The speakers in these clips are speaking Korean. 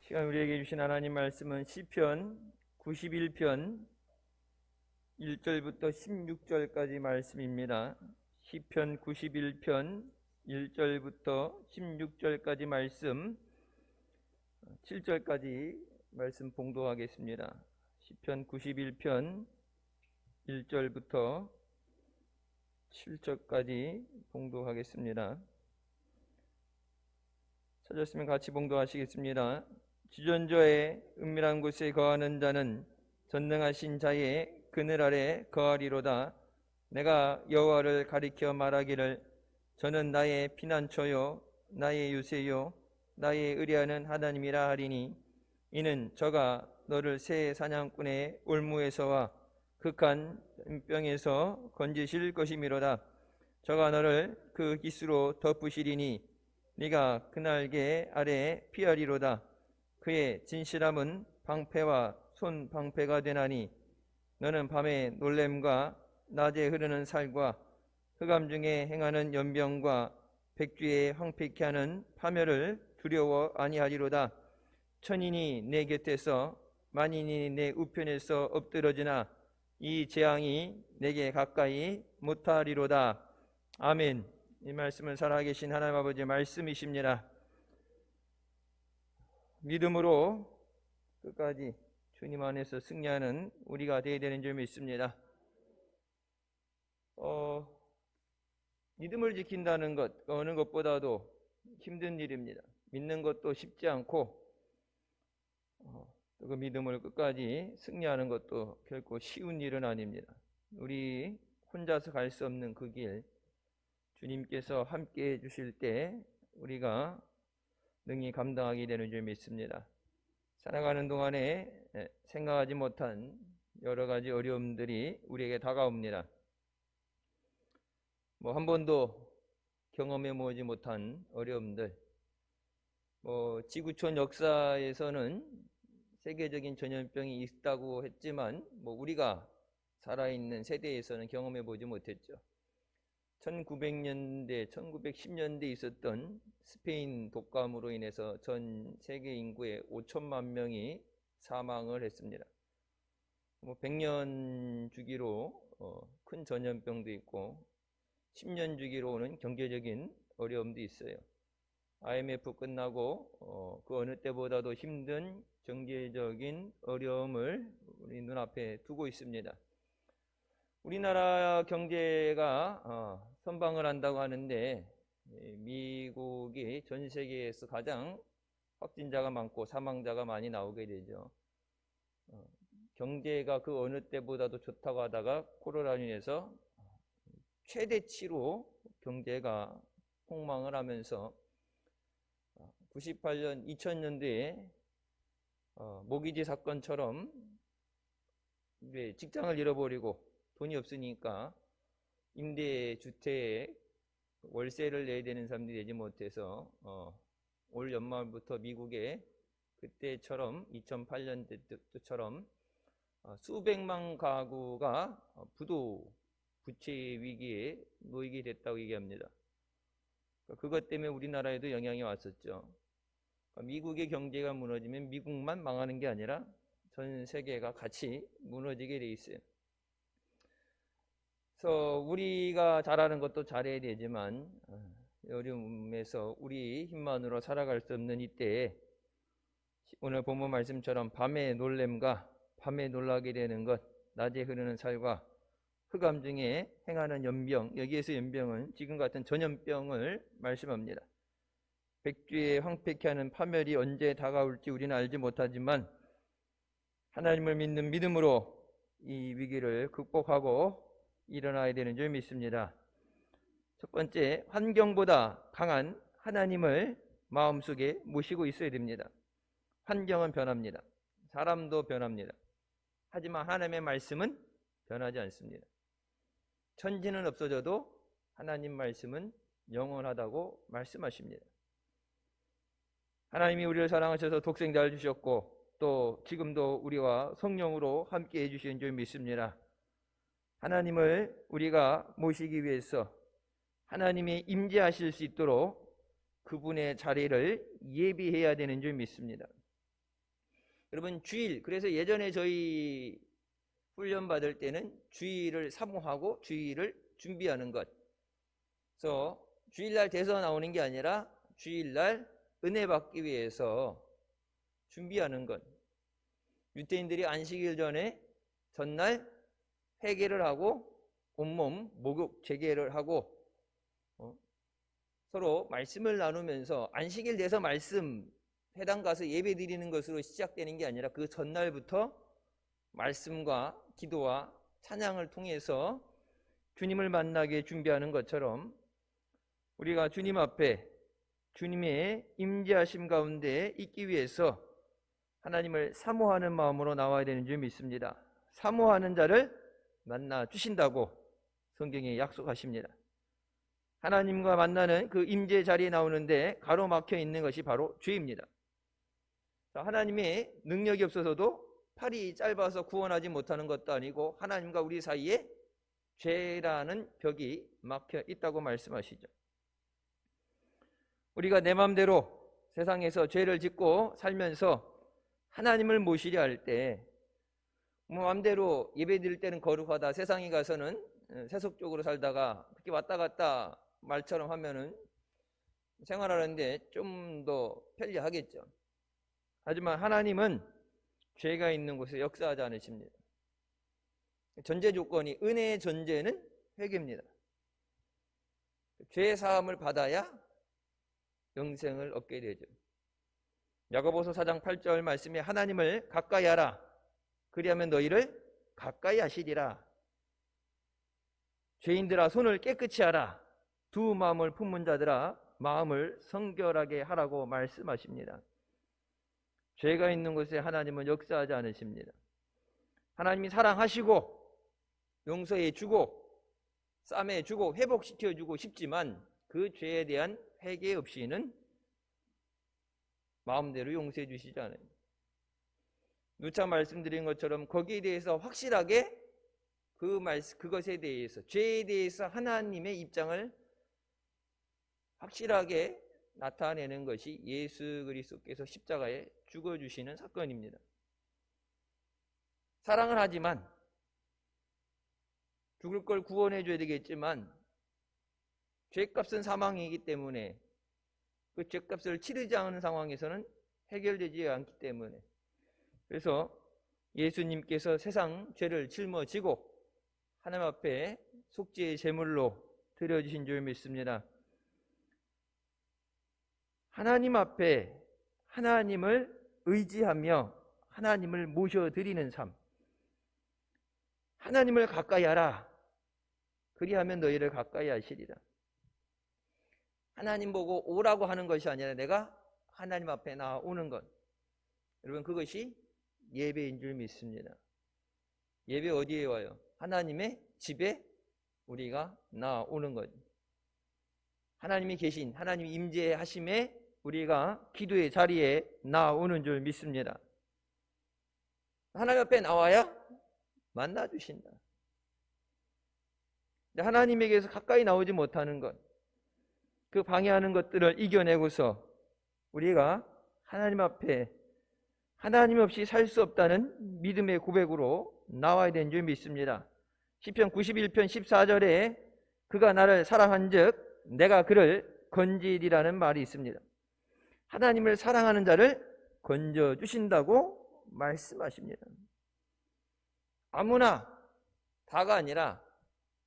시간 우리에게 주신 하나님 말씀은 시편 91편 1절부터 16절까지 말씀입니다. 시편 91편 1절부터 16절까지 말씀, 7절까지 말씀 봉독하겠습니다. 시편 91편 1절부터 7절까지 봉독하겠습니다. 찾았으면 같이 봉독하시겠습니다. 주전저의 은밀한 곳에 거하는 자는 전능하신 자의 그늘 아래 거하리로다. 내가 여호와를 가리켜 말하기를 저는 나의 피난처요 나의 요새요 나의 의뢰하는 하나님이라 하리니 이는 저가 너를 새 사냥꾼의 올무에서와 극한 병에서 건지실 것이미로다. 저가 너를 그 기수로 덮으시리니 네가 그 날개 아래 피하리로다. 그의 진실함은 방패와 손 방패가 되나니 너는 밤에 놀램과 낮에 흐르는 살과 흑암 중에 행하는 연병과 백주에 황폐케 하는 파멸을 두려워 아니하리로다. 천인이 내 곁에서 만인이 내 우편에서 엎드러지나 이 재앙이 내게 가까이 못하리로다. 아멘. 이 말씀은 살아계신 하나님 아버지의 말씀이십니다. 믿음으로 끝까지 주님 안에서 승리하는 우리가 되어야 되는 줄 믿습니다. 믿음을 지킨다는 것, 어느 것보다도 힘든 일입니다. 믿는 것도 쉽지 않고 그 믿음을 끝까지 승리하는 것도 결코 쉬운 일은 아닙니다. 우리 혼자서 갈 수 없는 그 길, 주님께서 함께 해주실 때 우리가 능히 감당하게 되는 줄 믿습니다. 살아가는 동안에 생각하지 못한 여러 가지 어려움들이 우리에게 다가옵니다. 한 번도 경험해 보지 못한 어려움들, 지구촌 역사에서는 세계적인 전염병이 있다고 했지만 우리가 살아있는 세대에서는 경험해 보지 못했죠. 1900년대, 1910년대에 있었던 스페인 독감으로 인해서 전 세계 인구의 5천만 명이 사망을 했습니다. 100년 주기로 큰 전염병도 있고 10년 주기로 오는 경제적인 어려움도 있어요. IMF 끝나고 그 어느 때보다도 힘든 경제적인 어려움을 우리 눈앞에 두고 있습니다. 우리나라 경제가 선방을 한다고 하는데 미국이 전 세계에서 가장 확진자가 많고 사망자가 많이 나오게 되죠. 경제가 그 어느 때보다도 좋다고 하다가 코로나로 인해서 최대치로 경제가 폭망을 하면서 98년, 2000년대에 모기지 사건처럼 직장을 잃어버리고 돈이 없으니까 임대주택 월세를 내야 되는 사람들이 내지 못해서 올 연말부터 미국에 그때처럼 2008년도처럼 수백만 가구가 부채 위기에 놓이게 됐다고 얘기합니다. 그것 때문에 우리나라에도 영향이 왔었죠. 미국의 경제가 무너지면 미국만 망하는 게 아니라 전 세계가 같이 무너지게 돼 있어요. 그래서 우리가 잘하는 것도 잘해야 되지만 어려움에서 우리 힘만으로 살아갈 수 없는 이때에 오늘 본문 말씀처럼 밤에 놀램과 밤에 놀라게 되는 것, 낮에 흐르는 살과 흑암 중에 행하는 연병, 여기에서 연병은 지금 같은 전염병을 말씀합니다. 백주에 황폐케 하는 파멸이 언제 다가올지 우리는 알지 못하지만 하나님을 믿는 믿음으로 이 위기를 극복하고 일어나야 되는 줄 믿습니다. 첫 번째, 환경보다 강한 하나님을 마음속에 모시고 있어야 됩니다. 환경은 변합니다. 사람도 변합니다. 하지만 하나님의 말씀은 변하지 않습니다. 천지는 없어져도 하나님 말씀은 영원하다고 말씀하십니다. 하나님이 우리를 사랑하셔서 독생자를 주셨고 또 지금도 우리와 성령으로 함께 해주시는 줄 믿습니다. 하나님을 우리가 모시기 위해서 하나님이 임재하실 수 있도록 그분의 자리를 예비해야 되는 줄 믿습니다. 여러분 주일, 그래서 예전에 저희 훈련 받을 때는 주일을 사모하고 주일을 준비하는 것. 그래서 주일날 돼서 나오는 게 아니라 주일날 은혜 받기 위해서 준비하는 것. 유대인들이 안식일 전에 전날 회개를 하고 온몸 목욕 재개를 하고 서로 말씀을 나누면서 안식일 돼서 말씀 회당 가서 예배 드리는 것으로 시작되는 게 아니라 그 전날부터 말씀과 기도와 찬양을 통해서 주님을 만나게 준비하는 것처럼 우리가 주님 앞에 주님의 임재하심 가운데 있기 위해서 하나님을 사모하는 마음으로 나와야 되는 줄 믿습니다. 사모하는 자를 만나 주신다고 성경에 약속하십니다. 하나님과 만나는 그 임재 자리에 나오는데 가로막혀 있는 것이 바로 죄입니다. 하나님의 능력이 없어서도 팔이 짧아서 구원하지 못하는 것도 아니고 하나님과 우리 사이에 죄라는 벽이 막혀 있다고 말씀하시죠. 우리가 내 마음대로 세상에서 죄를 짓고 살면서 하나님을 모시려 할 때 마음대로 예배 드릴 때는 거룩하다, 세상에 가서는 세속적으로 살다가 그렇게 왔다 갔다 말처럼 하면은 생활하는데 좀 더 편리하겠죠. 하지만 하나님은 죄가 있는 곳에 역사하지 않으십니다. 전제 조건이, 은혜의 전제는 회개입니다. 죄 사함을 받아야 영생을 얻게 되죠. 야고보서 4장 8절 말씀에 하나님을 가까이 하라, 그리하면 너희를 가까이 하시리라. 죄인들아 손을 깨끗이 하라, 두 마음을 품은 자들아 마음을 성결하게 하라고 말씀하십니다. 죄가 있는 곳에 하나님은 역사하지 않으십니다. 하나님이 사랑하시고 용서해 주고 싸매 주고 회복시켜 주고 싶지만 그 죄에 대한 회개 없이는 마음대로 용서해 주시지 않아요. 누차 말씀드린 것처럼 거기에 대해서 확실하게 그것에 대해서, 죄에 대해서 하나님의 입장을 확실하게 나타내는 것이 예수 그리스도께서 십자가에 죽어주시는 사건입니다. 사랑을 하지만 죽을 걸 구원해 줘야 되겠지만 죄값은 사망이기 때문에 그 죄값을 치르지 않은 상황에서는 해결되지 않기 때문에, 그래서 예수님께서 세상 죄를 짊어지고 하나님 앞에 속죄의 제물로 드려주신 줄 믿습니다. 하나님 앞에 하나님을 의지하며 하나님을 모셔드리는 삶, 하나님을 가까이 하라, 그리하면 너희를 가까이 하시리라. 하나님 보고 오라고 하는 것이 아니라 내가 하나님 앞에 나오는 것, 여러분 그것이 예배인 줄 믿습니다. 예배 어디에 와요? 하나님의 집에 우리가 나오는 것. 하나님이 계신, 하나님이 임재하심에 우리가 기도의 자리에 나오는 줄 믿습니다. 하나님 앞에 나와야 만나주신다. 하나님에게서 가까이 나오지 못하는 것, 그 방해하는 것들을 이겨내고서 우리가 하나님 앞에 하나님 없이 살 수 없다는 믿음의 고백으로 나와야 되는 줄 믿습니다. 시편 91편 14절에 그가 나를 사랑한즉 내가 그를 건지리라는 말이 있습니다. 하나님을 사랑하는 자를 건져주신다고 말씀하십니다. 아무나 다가 아니라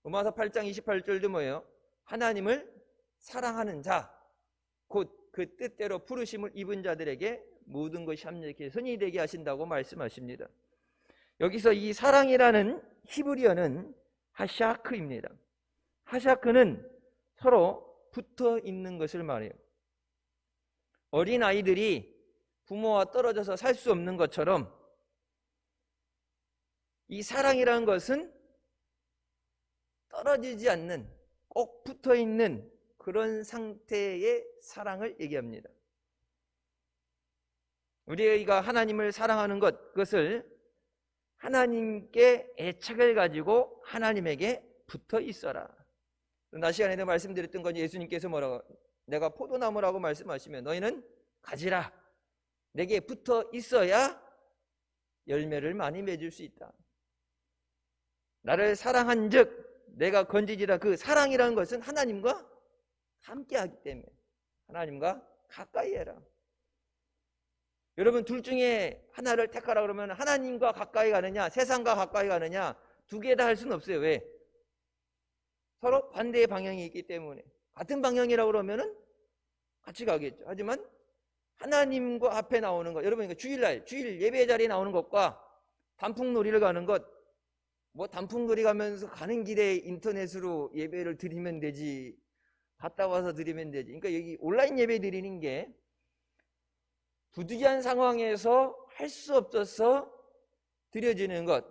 로마서 8장 28절도 뭐예요? 하나님을 사랑하는 자, 곧 그 뜻대로 부르심을 입은 자들에게 모든 것이 합력해 선이 되게 하신다고 말씀하십니다. 여기서 이 사랑이라는 히브리어는 하샤크입니다. 하샤크는 서로 붙어 있는 것을 말해요. 어린 아이들이 부모와 떨어져서 살 수 없는 것처럼 이 사랑이라는 것은 떨어지지 않는, 꼭 붙어 있는 그런 상태의 사랑을 얘기합니다. 우리가 하나님을 사랑하는 것, 그것을 하나님께 애착을 가지고 하나님에게 붙어 있어라. 낮 시간에도 말씀드렸던 건 예수님께서 뭐라고, 내가 포도나무라고 말씀하시면 너희는 가지라, 내게 붙어 있어야 열매를 많이 맺을 수 있다. 나를 사랑한 즉 내가 건지리라. 그 사랑이라는 것은 하나님과 함께하기 때문에 하나님과 가까이 해라. 여러분 둘 중에 하나를 택하라 그러면 하나님과 가까이 가느냐 세상과 가까이 가느냐 두 개 다 할 수는 없어요. 왜? 서로 반대의 방향이 있기 때문에. 같은 방향이라고 그러면은 같이 가겠죠. 하지만 하나님과 앞에 나오는 것, 여러분 주일 예배 자리에 나오는 것과 단풍놀이를 가는 것, 뭐 단풍놀이 가면서 가는 길에 인터넷으로 예배를 드리면 되지, 갔다 와서 드리면 되지. 그러니까 여기 온라인 예배 드리는 게 부득이한 상황에서 할 수 없어서 드려지는 것.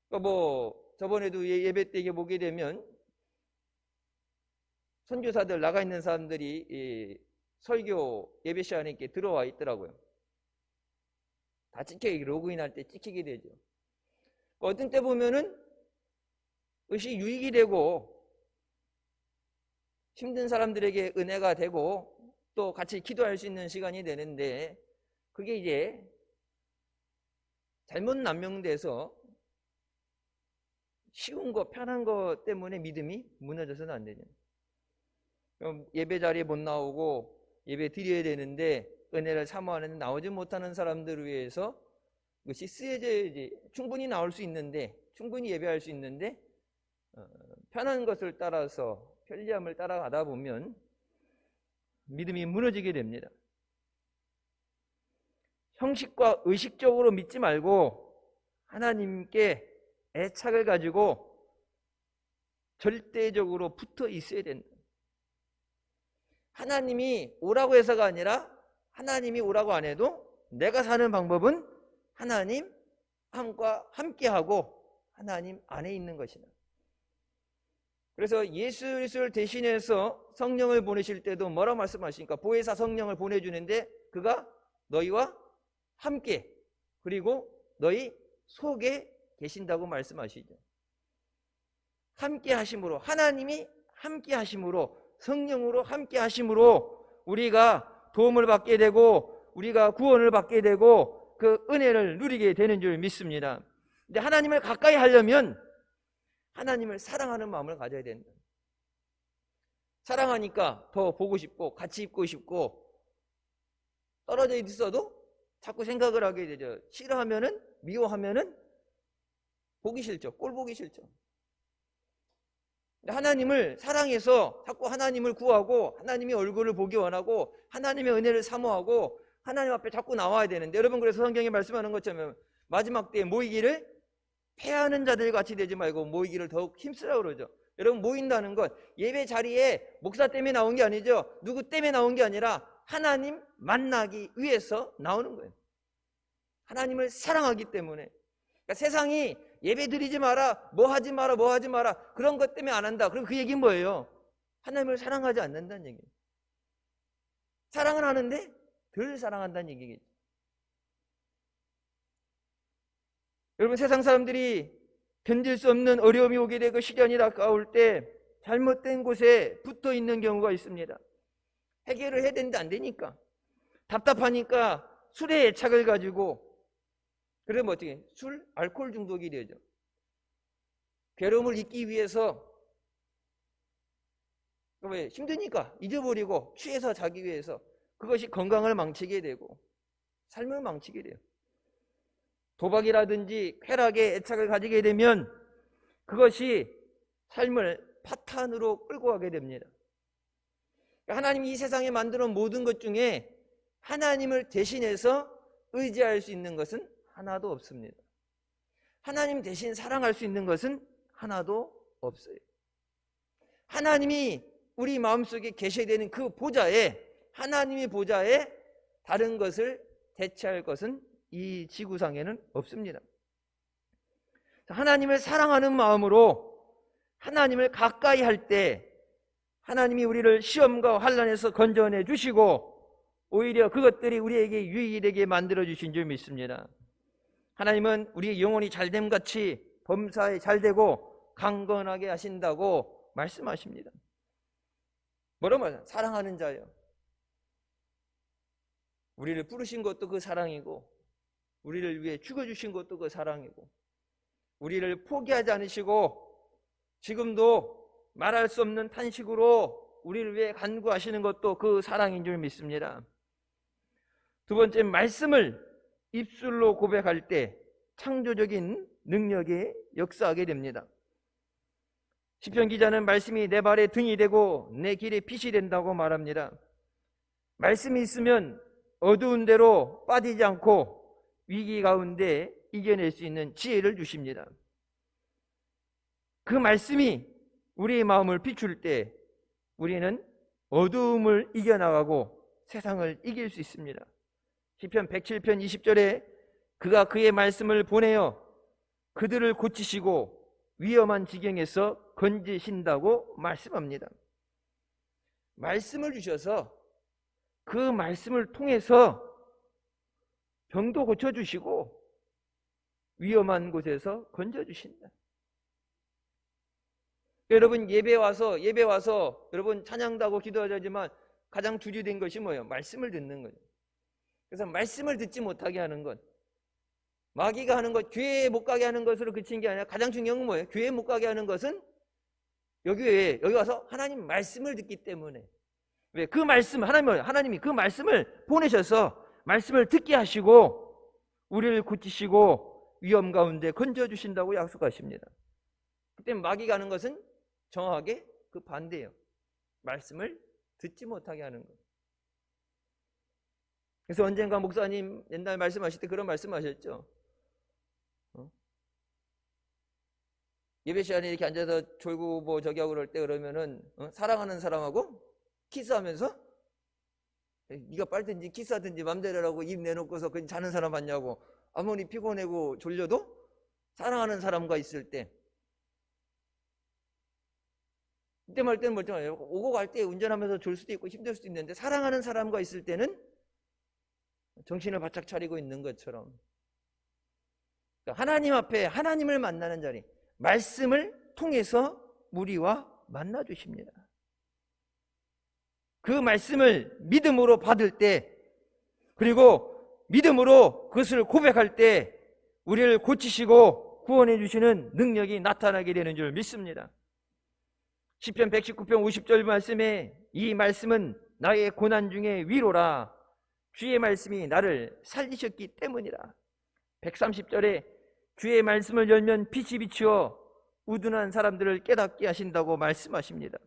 그러니까 뭐 저번에도 예배 때 보게 되면 선교사들 나가 있는 사람들이 설교 예배 시간에 이렇게 들어와 있더라고요. 다 찍히게, 로그인할 때 찍히게 되죠. 어떤 때 보면은 의식 유익이 되고 힘든 사람들에게 은혜가 되고 또 같이 기도할 수 있는 시간이 되는데 그게 이제 잘못 남용돼서 쉬운 거 편한 거 때문에 믿음이 무너져서는 안 되죠. 그럼 예배 자리에 못 나오고 예배 드려야 되는데 은혜를 사모하는데 나오지 못하는 사람들을 위해서 그것이 쓰여져야지. 충분히 나올 수 있는데 충분히 예배할 수 있는데 편한 것을 따라서 편리함을 따라가다 보면 믿음이 무너지게 됩니다. 형식과 의식적으로 믿지 말고 하나님께 애착을 가지고 절대적으로 붙어 있어야 된다. 하나님이 오라고 해서가 아니라 하나님이 오라고 안 해도 내가 사는 방법은 하나님과 함께하고 하나님 안에 있는 것이다. 그래서 예수 그리스도를 대신해서 성령을 보내실 때도 뭐라고 말씀하십니까? 보혜사 성령을 보내주는데 그가 너희와 함께 그리고 너희 속에 계신다고 말씀하시죠. 함께 하심으로, 하나님이 함께 하심으로, 성령으로 함께 하심으로 우리가 도움을 받게 되고 우리가 구원을 받게 되고 그 은혜를 누리게 되는 줄 믿습니다. 근데 하나님을 가까이 하려면 하나님을 사랑하는 마음을 가져야 된다. 사랑하니까 더 보고 싶고 같이 있고 싶고 떨어져 있어도 자꾸 생각을 하게 되죠. 싫어하면은 미워하면은 보기 싫죠. 꼴 보기 싫죠. 하나님을 사랑해서 자꾸 하나님을 구하고 하나님의 얼굴을 보기 원하고 하나님의 은혜를 사모하고 하나님 앞에 자꾸 나와야 되는데 여러분 그래서 성경에 말씀하는 것처럼 마지막 때에 모이기를 패하는 자들 같이 되지 말고 모이기를 더욱 힘쓰라고 그러죠. 여러분 모인다는 것 예배 자리에 목사 때문에 나온 게 아니죠. 누구 때문에 나온 게 아니라 하나님 만나기 위해서 나오는 거예요. 하나님을 사랑하기 때문에. 그러니까 세상이 예배 드리지 마라, 뭐 하지 마라, 뭐 하지 마라 그런 것 때문에 안 한다. 그럼 그 얘기는 뭐예요? 하나님을 사랑하지 않는다는 얘기예요. 사랑은 하는데 덜 사랑한다는 얘기겠죠. 여러분 세상 사람들이 견딜 수 없는 어려움이 오게 되고 시련이 다가올 때 잘못된 곳에 붙어 있는 경우가 있습니다. 해결을 해야 되는데 안 되니까 답답하니까 술에 애착을 가지고 그러면 어떻게 술, 알코올 중독이 되죠. 괴로움을 잊기 위해서 왜 힘드니까 잊어버리고 취해서 자기 위해서 그것이 건강을 망치게 되고 삶을 망치게 돼요. 도박이라든지 쾌락에 애착을 가지게 되면 그것이 삶을 파탄으로 끌고 가게 됩니다. 하나님이 이 세상에 만들어 놓은 모든 것 중에 하나님을 대신해서 의지할 수 있는 것은 하나도 없습니다. 하나님 대신 사랑할 수 있는 것은 하나도 없어요. 하나님이 우리 마음속에 계셔야 되는 그 보좌에 하나님의 보좌에 다른 것을 대체할 것은 이 지구상에는 없습니다. 하나님을 사랑하는 마음으로 하나님을 가까이 할 때 하나님이 우리를 시험과 환난에서 건져내 주시고 오히려 그것들이 우리에게 유익이 되게 만들어 주신 줄 믿습니다. 하나님은 우리의 영혼이 잘됨같이 범사에 잘되고 강건하게 하신다고 말씀하십니다. 뭐라고 말해요? 사랑하는 자요. 우리를 부르신 것도 그 사랑이고 우리를 위해 죽어주신 것도 그 사랑이고, 우리를 포기하지 않으시고 지금도 말할 수 없는 탄식으로 우리를 위해 간구하시는 것도 그 사랑인 줄 믿습니다. 두 번째, 말씀을 입술로 고백할 때 창조적인 능력이 역사하게 됩니다. 시편 기자는 말씀이 내 발의 등이 되고 내 길의 빛이 된다고 말합니다. 말씀이 있으면 어두운 데로 빠지지 않고 위기 가운데 이겨낼 수 있는 지혜를 주십니다. 그 말씀이 우리의 마음을 비출 때 우리는 어두움을 이겨나가고 세상을 이길 수 있습니다. 시편 107편 20절에 그가 그의 말씀을 보내어 그들을 고치시고 위험한 지경에서 건지신다고 말씀합니다. 말씀을 주셔서 그 말씀을 통해서 병도 고쳐주시고 위험한 곳에서 건져주신다. 여러분, 예배 와서 여러분 찬양도 하고 기도하자지만 가장 주류된 것이 뭐예요? 말씀을 듣는 거죠. 그래서 말씀을 듣지 못하게 하는 것, 마귀가 하는 것, 교회에 못 가게 하는 것으로 그친 게 아니라 가장 중요한 건 뭐예요? 교회에 못 가게 하는 것은 여기 와서 하나님 말씀을 듣기 때문에. 왜? 그 말씀, 하나님이 그 말씀을 보내셔서 말씀을 듣게 하시고 우리를 고치시고 위험 가운데 건져주신다고 약속하십니다. 그때 마귀가 하는 것은 정확하게 그 반대예요. 말씀을 듣지 못하게 하는 것. 그래서 언젠가 목사님 옛날 말씀하실 때 그런 말씀하셨죠. 예배 시간에 이렇게 앉아서 졸고 뭐 저기 하고 그럴 때 그러면은 사랑하는 사람하고 키스하면서 네가 빨든지 키스하든지 맘대로 하라고 입 내놓고서 그냥 자는 사람 봤냐고. 아무리 피곤하고 졸려도 사랑하는 사람과 있을 때 그때 말 때는 멀쩡해요. 오고 갈 때 운전하면서 졸 수도 있고 힘들 수도 있는데 사랑하는 사람과 있을 때는 정신을 바짝 차리고 있는 것처럼, 그러니까 하나님 앞에 하나님을 만나는 자리, 말씀을 통해서 우리와 만나 주십니다. 그 말씀을 믿음으로 받을 때, 그리고 믿음으로 그것을 고백할 때 우리를 고치시고 구원해 주시는 능력이 나타나게 되는 줄 믿습니다. 시편 119편 50절 말씀에 이 말씀은 나의 고난 중에 위로라, 주의 말씀이 나를 살리셨기 때문이라. 130절에 주의 말씀을 열면 빛이 비추어 우둔한 사람들을 깨닫게 하신다고 말씀하십니다.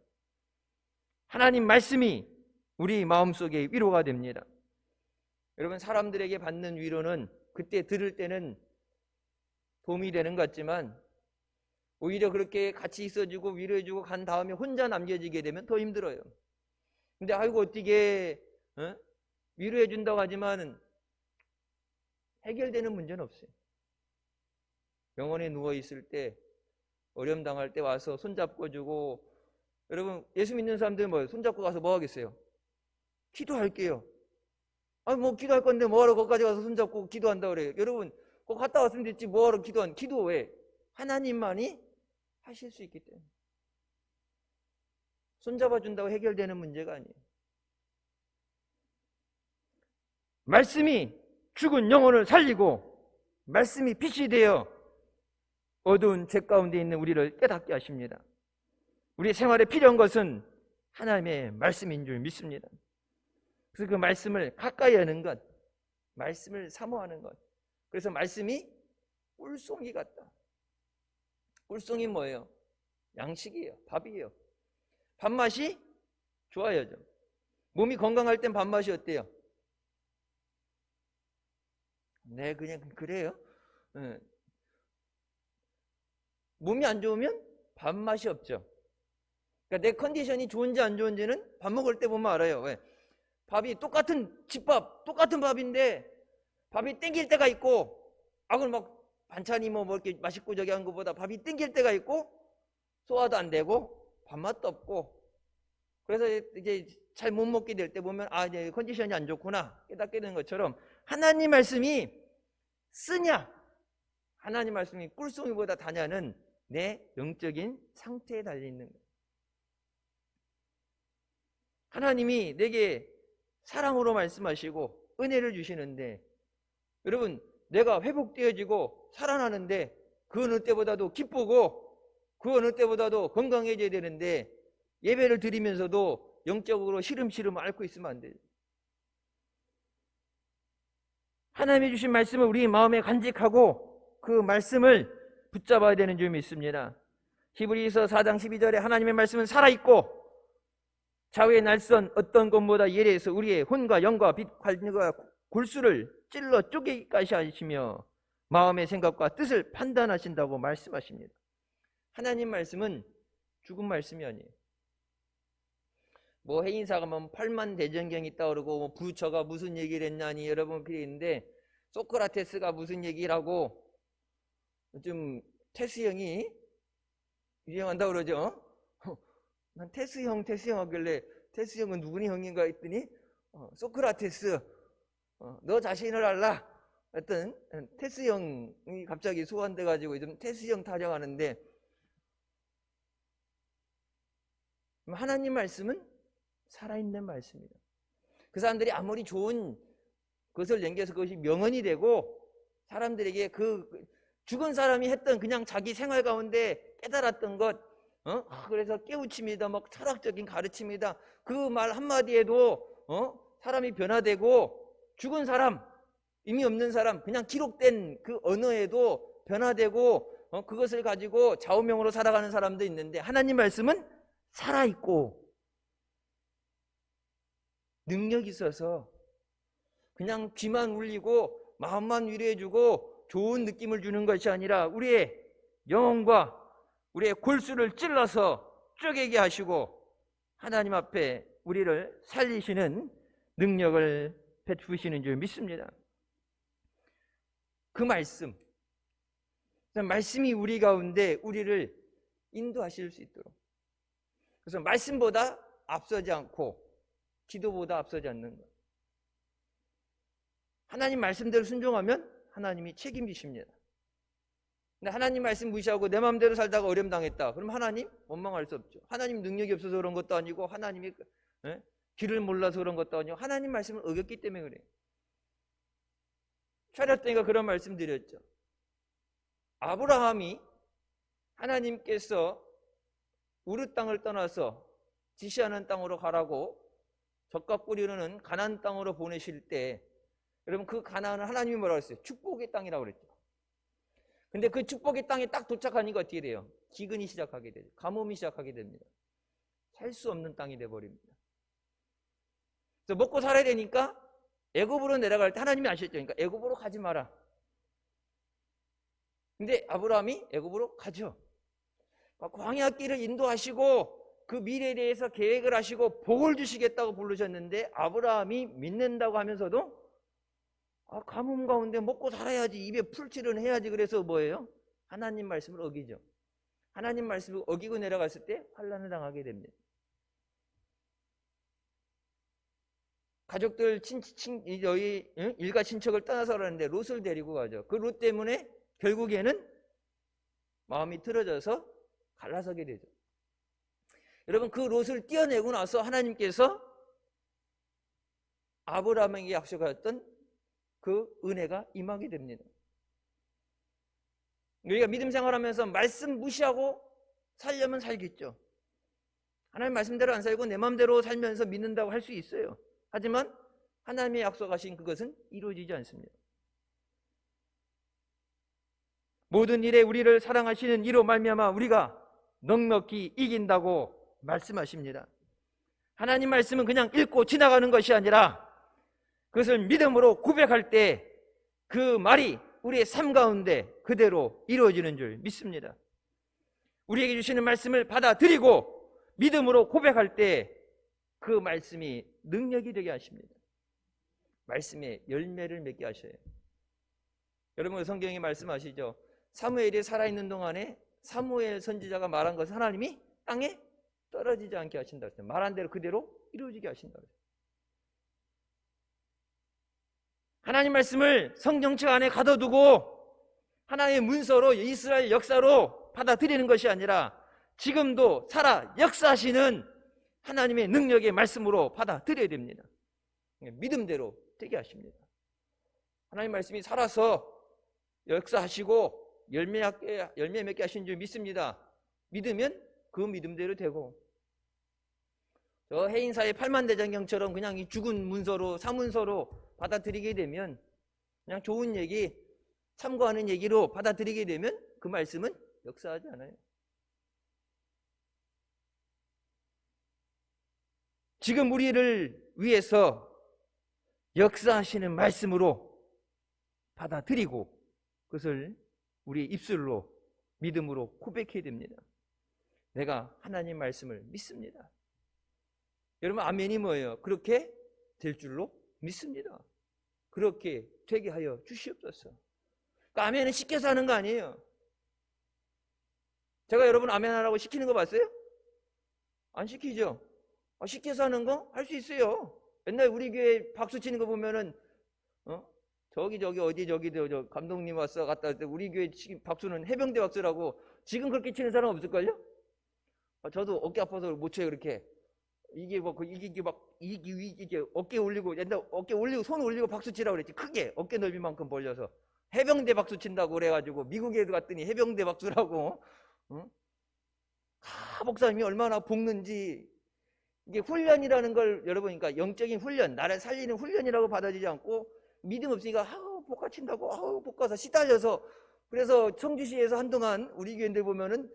하나님 말씀이 우리 마음속에 위로가 됩니다. 여러분, 사람들에게 받는 위로는 그때 들을 때는 도움이 되는 것 같지만 오히려 그렇게 같이 있어주고 위로해주고 간 다음에 혼자 남겨지게 되면 더 힘들어요. 근데 아이고 어떻게 위로해준다고 하지만 해결되는 문제는 없어요. 병원에 누워있을 때 어려움 당할 때 와서 손잡고 주고, 여러분 예수 믿는 사람들은 뭐예요? 손잡고 가서 뭐 하겠어요? 기도할게요. 아니 뭐 기도할 건데 뭐하러 거기까지 가서 손잡고 기도한다 그래요? 여러분 꼭 갔다 왔으면 됐지 뭐하러 기도 왜? 하나님만이 하실 수 있기 때문에. 손잡아 준다고 해결되는 문제가 아니에요. 말씀이 죽은 영혼을 살리고 말씀이 빛이 되어 어두운 죄 가운데 있는 우리를 깨닫게 하십니다. 우리 생활에 필요한 것은 하나님의 말씀인 줄 믿습니다. 그래서 그 말씀을 가까이 하는 것, 말씀을 사모하는 것. 그래서 말씀이 꿀송이 같다. 꿀송이 뭐예요? 양식이에요. 밥이에요. 밥맛이 좋아요. 몸이 건강할 땐 밥맛이 어때요? 네, 그냥 그래요. 네. 몸이 안 좋으면 밥맛이 없죠. 그러니까 내 컨디션이 좋은지 안 좋은지는 밥 먹을 때 보면 알아요. 왜? 밥이 똑같은 집밥, 똑같은 밥인데 밥이 땡길 때가 있고, 그럼 막 반찬이 뭐 이렇게 맛있고 저기 한 것보다 밥이 땡길 때가 있고 소화도 안 되고 밥맛도 없고, 그래서 이제 잘 못 먹게 될 때 보면 이제 컨디션이 안 좋구나 깨닫게 되는 것처럼 하나님 말씀이 쓰냐, 하나님 말씀이 꿀송이보다 다냐는 내 영적인 상태에 달려있는 거예요. 하나님이 내게 사랑으로 말씀하시고 은혜를 주시는데, 여러분 내가 회복되어지고 살아나는데 그 어느 때보다도 기쁘고 그 어느 때보다도 건강해져야 되는데 예배를 드리면서도 영적으로 시름시름 앓고 있으면 안 돼요. 하나님이 주신 말씀을 우리 마음에 간직하고 그 말씀을 붙잡아야 되는 줄 믿습니다. 히브리서 4장 12절에 하나님의 말씀은 살아있고 좌우의 날선 어떤 것보다 예리해서 우리의 혼과 영과 빛, 관과 골수를 찔러 쪼개기까지 하시며 마음의 생각과 뜻을 판단하신다고 말씀하십니다. 하나님 말씀은 죽은 말씀이 아니에요. 뭐 해인사가 뭐 팔만대전경이 있다 그러고 뭐 부처가 무슨 얘기를 했냐니 여러분 그게 있는데 소크라테스가 무슨 얘기를 하고 좀 테스 형이 유행한다 그러죠. 난 테스 형 하길래 테스 형은 누구니 형인가 했더니 소크라테스 너 자신을 알라 하여튼 테스 형이 갑자기 소환돼 가지고 좀 테스 형 타령하는데 하나님 말씀은 살아있는 말씀입니다. 그 사람들이 아무리 좋은 것을 남겨서 그것이 명언이 되고 사람들에게 그 죽은 사람이 했던 그냥 자기 생활 가운데 깨달았던 것 그래서 깨우침이다 막 철학적인 가르침이다 그 말 한마디에도 사람이 변화되고 죽은 사람 의미 없는 사람 그냥 기록된 그 언어에도 변화되고 그것을 가지고 좌우명으로 살아가는 사람도 있는데 하나님 말씀은 살아있고 능력이 있어서 그냥 귀만 울리고 마음만 위로해주고 좋은 느낌을 주는 것이 아니라 우리의 영혼과 우리의 골수를 찔러서 쪼개게 하시고 하나님 앞에 우리를 살리시는 능력을 베푸시는 줄 믿습니다. 그 말씀이 우리 가운데 우리를 인도하실 수 있도록 그래서 말씀보다 앞서지 않고 기도보다 앞서지 않는 것. 하나님 말씀대로 순종하면 하나님이 책임지십니다. 근데 하나님 말씀 무시하고 내 마음대로 살다가 어려움 당했다. 그럼 하나님 원망할 수 없죠. 하나님 능력이 없어서 그런 것도 아니고 하나님이 길을 몰라서 그런 것도 아니고 하나님 말씀을 어겼기 때문에 그래요. 차렸더니가 그런 말씀 드렸죠. 아브라함이 하나님께서 우르 땅을 떠나서 지시하는 땅으로 가라고 젖과 꿀이 흐르는 가나안 땅으로 보내실 때 여러분 그 가나안은 하나님이 뭐라고 했어요? 축복의 땅이라고 그랬죠. 근데 그 축복의 땅에 딱 도착하니까 어떻게 돼요? 기근이 시작하게 되죠. 가뭄이 시작하게 됩니다. 살 수 없는 땅이 돼버립니다. 그래서 먹고 살아야 되니까 애굽으로 내려갈 때 하나님이 아셨죠. 그러니까 애굽으로 가지 마라. 근데 아브라함이 애굽으로 가죠. 광야 길을 인도하시고 그 미래에 대해서 계획을 하시고 복을 주시겠다고 부르셨는데 아브라함이 믿는다고 하면서도 가뭄 가운데 먹고 살아야지 입에 풀칠은 해야지 그래서 뭐예요? 하나님 말씀을 어기죠. 하나님 말씀을 어기고 내려갔을 때 환난을 당하게 됩니다. 가족들 너희 일가 친척을 떠나서 그러는데 롯을 데리고 가죠. 그 롯 때문에 결국에는 마음이 틀어져서 갈라서게 되죠. 여러분 그 롯을 띄어내고 나서 하나님께서 아브라함에게 약속하셨던 그 은혜가 임하게 됩니다. 우리가 믿음 생활하면서 말씀 무시하고 살려면 살겠죠. 하나님 말씀대로 안 살고 내 마음대로 살면서 믿는다고 할 수 있어요. 하지만 하나님의 약속하신 그것은 이루어지지 않습니다. 모든 일에 우리를 사랑하시는 이로 말미암아 우리가 넉넉히 이긴다고 말씀하십니다. 하나님 말씀은 그냥 읽고 지나가는 것이 아니라 그것을 믿음으로 고백할 때 그 말이 우리의 삶 가운데 그대로 이루어지는 줄 믿습니다. 우리에게 주시는 말씀을 받아들이고 믿음으로 고백할 때 그 말씀이 능력이 되게 하십니다. 말씀의 열매를 맺게 하셔요. 여러분 성경에 말씀하시죠. 사무엘이 살아있는 동안에 사무엘 선지자가 말한 것을 하나님이 땅에 떨어지지 않게 하신다. 말한 대로 그대로 이루어지게 하신다. 하나님 말씀을 성경책 안에 가둬두고 하나님의 문서로 이스라엘 역사로 받아들이는 것이 아니라 지금도 살아 역사하시는 하나님의 능력의 말씀으로 받아들여야 됩니다. 믿음대로 되게 하십니다. 하나님 말씀이 살아서 역사하시고 열매 맺게 하신 줄 믿습니다. 믿으면 그 믿음대로 되고, 저 해인사의 팔만대장경처럼 그냥 이 죽은 문서로 사문서로 받아들이게 되면, 그냥 좋은 얘기, 참고하는 얘기로 받아들이게 되면 그 말씀은 역사하지 않아요. 지금 우리를 위해서 역사하시는 말씀으로 받아들이고 그것을 우리 입술로 믿음으로 고백해야 됩니다. 내가 하나님 말씀을 믿습니다. 여러분, 아멘이 뭐예요? 그렇게 될 줄로 믿습니다. 그렇게 되게 하여 주시옵소서. 그러니까 아멘은 시켜서 하는 거 아니에요. 제가 여러분 아멘 하라고 시키는 거 봤어요? 안 시키죠? 시켜서 하는 거 할 수 있어요. 옛날 우리 교회 박수 치는 거 보면은 저기 어디 저 감독님 왔어 갔다 할 때 우리 교회 박수는 해병대 박수라고. 지금 그렇게 치는 사람 없을걸요? 저도 어깨 아파서 못 쳐요. 그렇게 이게 어깨 올리고, 옛날 어깨 올리고 손 올리고 박수 치라고 그랬지. 크게 어깨 넓이만큼 벌려서 해병대 박수 친다고 그래가지고 미국에 갔더니 해병대 박수라고. 목사님이 얼마나 볶는지. 이게 훈련이라는 걸 여러분, 그러니까 영적인 훈련, 나를 살리는 훈련이라고 받아들이지 않고 믿음 없으니까 볶아 친다고 볶아서 시달려서. 그래서 청주시에서 한동안 우리 교인들 보면은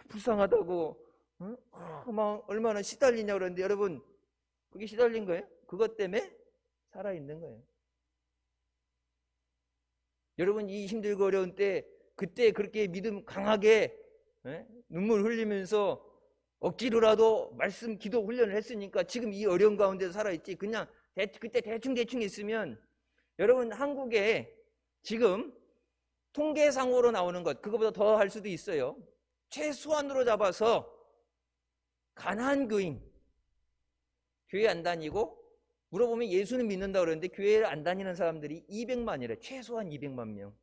불쌍하다고 막 얼마나 시달리냐 그러는데, 여러분 그게 시달린 거예요? 그것 때문에 살아있는 거예요. 여러분, 이 힘들고 어려운 때 그때 그렇게 믿음 강하게 눈물 흘리면서 억지로라도 말씀 기도 훈련을 했으니까 지금 이 어려운 가운데서 살아있지. 그냥 그때 대충 있으면, 여러분 한국에 지금 통계상으로 나오는 것, 그거보다 더 할 수도 있어요. 최소한으로 잡아서 가난한 교인, 교회 안 다니고 물어보면 예수는 믿는다 그러는데 교회를 안 다니는 사람들이 200만이래. 최소한 200만 명.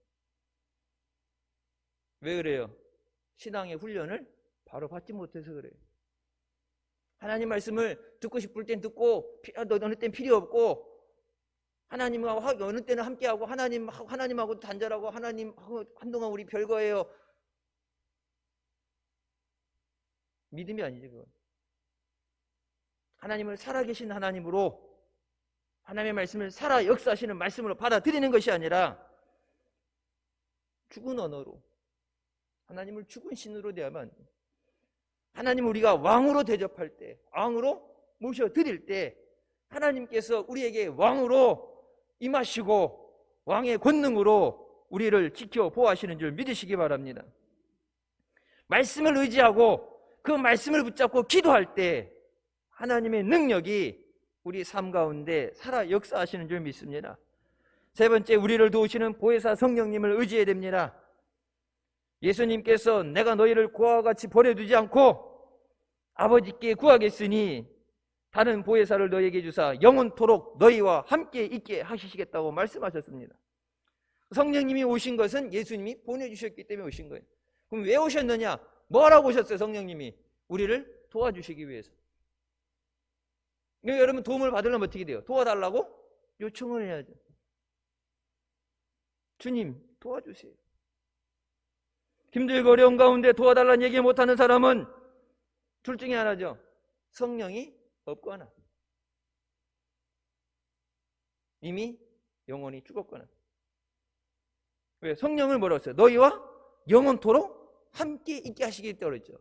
왜 그래요? 신앙의 훈련을 바로 받지 못해서 그래요. 하나님 말씀을 듣고 싶을 땐 듣고 어느 땐 필요 없고, 하나님하고 어느 때는 함께하고 하나님하고 단절하고 하나님하고 한동안 우리 별거예요. 믿음이 아니지 그건. 하나님을 살아계신 하나님으로, 하나님의 말씀을 살아 역사하시는 말씀으로 받아들이는 것이 아니라 죽은 언어로, 하나님을 죽은 신으로 대하면, 하나님 우리가 왕으로 대접할 때, 왕으로 모셔드릴 때 하나님께서 우리에게 왕으로 임하시고 왕의 권능으로 우리를 지켜 보호하시는 줄 믿으시기 바랍니다. 말씀을 의지하고 그 말씀을 붙잡고 기도할 때 하나님의 능력이 우리 삶 가운데 살아 역사하시는 줄 믿습니다. 세 번째, 우리를 도우시는 보혜사 성령님을 의지해야 됩니다. 예수님께서 내가 너희를 고아와 같이 버려두지 않고 아버지께 구하겠으니 다른 보혜사를 너희에게 주사 영원토록 너희와 함께 있게 하시겠다고 말씀하셨습니다. 성령님이 오신 것은 예수님이 보내주셨기 때문에 오신 거예요. 그럼 왜 오셨느냐? 뭐 하라고 오셨어요? 성령님이 우리를 도와주시기 위해서. 여러분, 도움을 받으려면 어떻게 돼요? 도와달라고 요청을 해야죠. 주님 도와주세요. 힘들고 어려운 가운데 도와달라는 얘기 못하는 사람은 둘 중에 하나죠. 성령이 없거나 이미 영원히 죽었거나. 왜? 성령을 뭐라고 했어요? 너희와 영원토록 함께 있게 하시겠다고 그랬죠.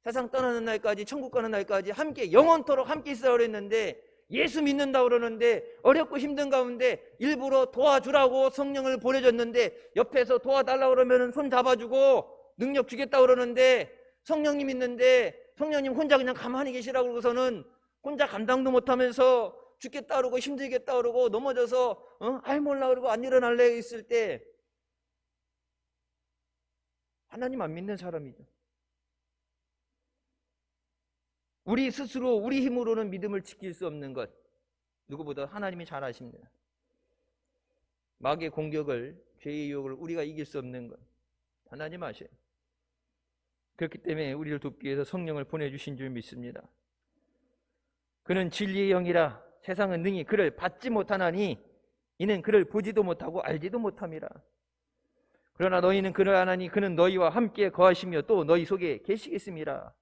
세상 떠나는 날까지, 천국 가는 날까지 함께 영원토록 함께 있으라고 그랬는데, 예수 믿는다고 그러는데 어렵고 힘든 가운데 일부러 도와주라고 성령을 보내줬는데 옆에서 도와달라고 그러면 손 잡아주고 능력 주겠다고 그러는데, 성령님 있는데 성령님 혼자 그냥 가만히 계시라고 그러고서는 혼자 감당도 못하면서 죽겠다 그러고 힘들겠다 그러고 넘어져서 아이 몰라 그러고 안 일어날래 있을 때 하나님 안 믿는 사람이죠. 우리 스스로 우리 힘으로는 믿음을 지킬 수 없는 것, 누구보다 하나님이 잘 아십니다. 마귀의 공격을, 죄의 유혹을 우리가 이길 수 없는 것 하나님 아셔요. 그렇기 때문에 우리를 돕기 위해서 성령을 보내주신 줄 믿습니다. 그는 진리의 영이라 세상은 능히 그를 받지 못하나니 이는 그를 보지도 못하고 알지도 못함이라. 그러나 너희는 그러하나니 그는 너희와 함께 거하시며 또 너희 속에 계시겠습니다.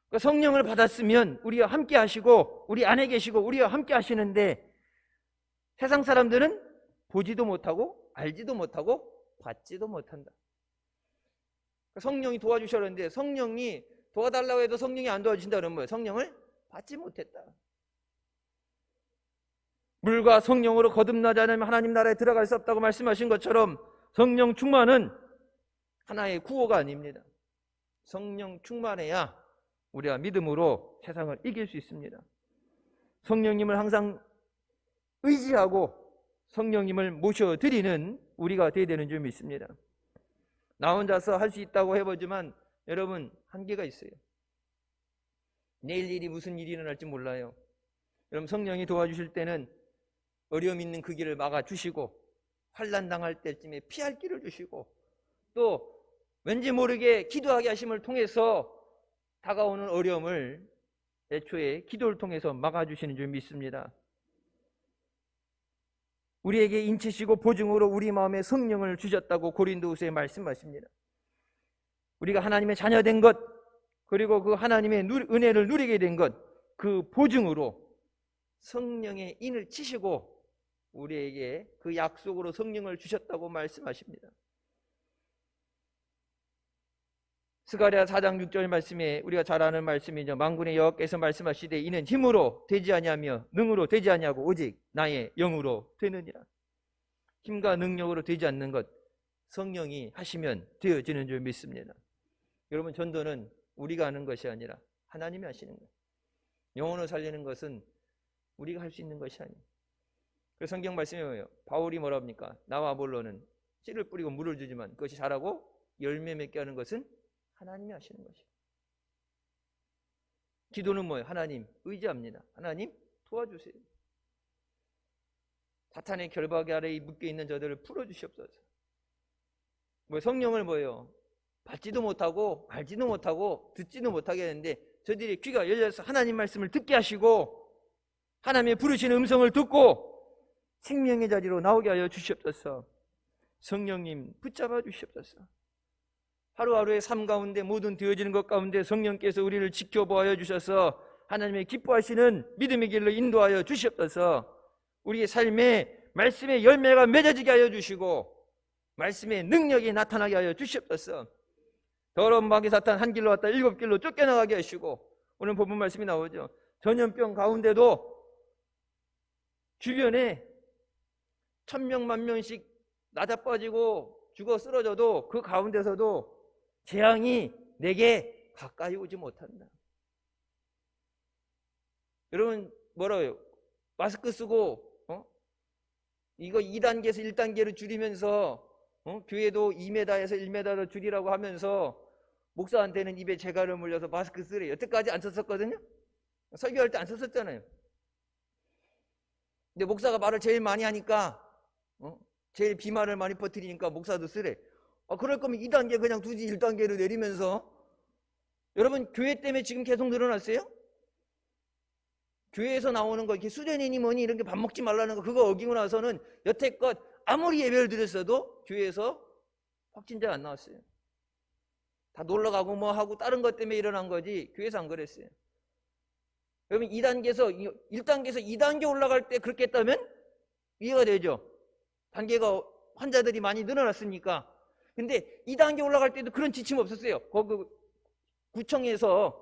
그러니까 성령을 받았으면 우리와 함께 하시고 우리 안에 계시고 우리와 함께 하시는데 세상 사람들은 보지도 못하고 알지도 못하고 받지도 못한다. 성령이 도와주셨는데 성령이 도와달라고 해도 성령이 안 도와주신다 그러면 뭐예요? 성령을 받지 못했다. 물과 성령으로 거듭나지 않으면 하나님 나라에 들어갈 수 없다고 말씀하신 것처럼 성령 충만은 하나의 구호가 아닙니다. 성령 충만해야 우리가 믿음으로 세상을 이길 수 있습니다. 성령님을 항상 의지하고 성령님을 모셔드리는 우리가 되어야 되는 줄 믿습니다. 나 혼자서 할 수 있다고 해보지만 여러분 한계가 있어요. 내일 일이 무슨 일이 일어날지 몰라요. 여러분 성령이 도와주실 때는 어려움 있는 그 길을 막아주시고 환난 당할 때쯤에 피할 길을 주시고 또 왠지 모르게 기도하게 하심을 통해서 다가오는 어려움을 애초에 기도를 통해서 막아주시는 줄 믿습니다. 우리에게 인치시고 보증으로 우리 마음에 성령을 주셨다고 고린도후서에 말씀하십니다. 우리가 하나님의 자녀된 것 그리고 그 하나님의 은혜를 누리게 된 것 그 보증으로 성령의 인을 치시고 우리에게 그 약속으로 성령을 주셨다고 말씀하십니다. 스가랴 4장 6절 말씀에 우리가 잘 아는 말씀이죠. 만군의 여호와께서 말씀하시되 이는 힘으로 되지 아니하며 능으로 되지 아니하고 오직 나의 영으로 되느니라. 힘과 능력으로 되지 않는 것 성령이 하시면 되어지는 줄 믿습니다. 여러분 전도는 우리가 하는 것이 아니라 하나님이 하시는 거예요. 영혼을 살리는 것은 우리가 할 수 있는 것이 아니에요. 그 성경 말씀이 뭐예요? 바울이 뭐라 합니까? 나와 아볼로는 씨를 뿌리고 물을 주지만 그것이 자라고 열매 맺게 하는 것은 하나님이 하시는 것이에요. 기도는 뭐예요? 하나님 의지합니다. 하나님 도와주세요. 사탄의 결박이 아래에 묶여있는 저들을 풀어주시옵소서. 성령을 뭐예요? 받지도 못하고 알지도 못하고 듣지도 못하게 하는데 저들이 귀가 열려서 하나님 말씀을 듣게 하시고 하나님의 부르시는 음성을 듣고 생명의 자리로 나오게 하여 주시옵소서. 성령님 붙잡아 주시옵소서. 하루하루의 삶 가운데 모든 되어지는 것 가운데 성령께서 우리를 지켜보아 주셔서 하나님의 기뻐하시는 믿음의 길로 인도하여 주시옵소서. 우리의 삶에 말씀의 열매가 맺어지게 하여 주시고 말씀의 능력이 나타나게 하여 주시옵소서. 더러운 마귀 사탄 한 길로 왔다 7길로 쫓겨나가게 하시고 오늘 본문 말씀이 나오죠. 전염병 가운데도 주변에 1000명 10,000명씩 낮아빠지고 죽어 쓰러져도 그 가운데서도 재앙이 내게 가까이 오지 못한다. 여러분 뭐라고요? 마스크 쓰고 이거 2단계에서 1단계로 줄이면서 교회도 2m에서 1m로 줄이라고 하면서 목사한테는 입에 재갈을 물려서 마스크 쓰래. 여태까지 안 썼었거든요. 설교할 때 안 썼었잖아요. 근데 목사가 말을 제일 많이 하니까 제일 비말을 많이 퍼뜨리니까 목사도 쓰래. 그럴 거면 2단계 그냥 두지 1단계로 내리면서. 여러분 교회 때문에 지금 계속 늘어났어요? 교회에서 나오는 거 이렇게 수련회니 뭐니 이런 게 밥 먹지 말라는 거 그거 어기고 나서는 여태껏 아무리 예배를 드렸어도 교회에서 확진자가 안 나왔어요. 다 놀러가고 뭐 하고 다른 것 때문에 일어난 거지 교회에서 안 그랬어요. 여러분 2단계에서 1단계에서 2단계 올라갈 때 그렇게 했다면 이해가 되죠. 단계가 환자들이 많이 늘어났으니까. 근데 2단계 올라갈 때도 그런 지침 없었어요. 거기 구청에서